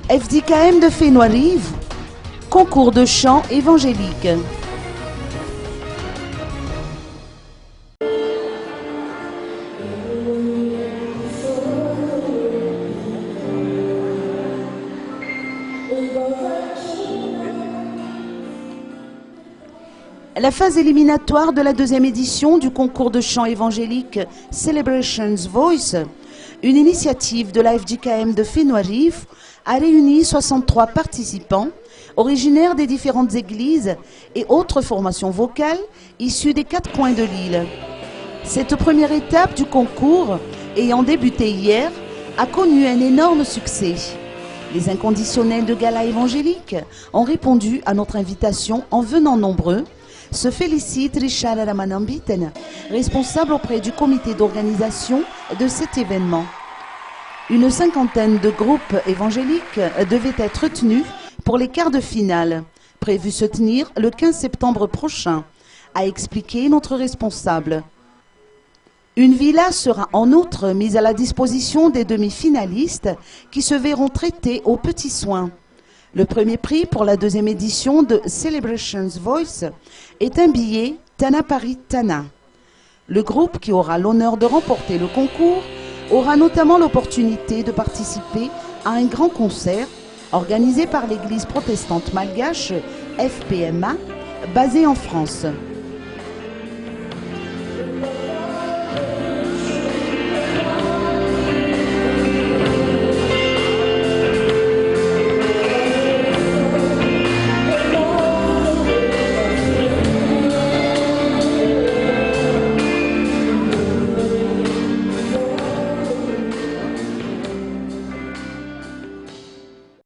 FDKM de Fénois-Rive, concours de chant évangélique. La phase éliminatoire de la deuxième édition du concours de chant évangélique Celebrations Voice, une initiative de la FDKM de Fénois-Rive, a réuni 63 participants originaires des différentes églises et autres formations vocales issues des 4 coins de l'île. Cette première étape du concours, ayant débuté hier, a connu un énorme succès. Les inconditionnels de gala évangélique ont répondu à notre invitation en venant nombreux. Se félicite Richard Ramanambiten, responsable auprès du comité d'organisation de cet événement. Une cinquantaine de groupes évangéliques devaient être retenus pour les quarts de finale, prévus se tenir le 15 septembre prochain, a expliqué notre responsable. Une villa sera en outre mise à la disposition des demi-finalistes qui se verront traités aux petits soins. Le premier prix pour la deuxième édition de Celebrations Voice est un billet Tana Paris Tana. Le groupe qui aura l'honneur de remporter le concours aura notamment l'opportunité de participer à un grand concert organisé par l'église protestante malgache FPMA, basée en France.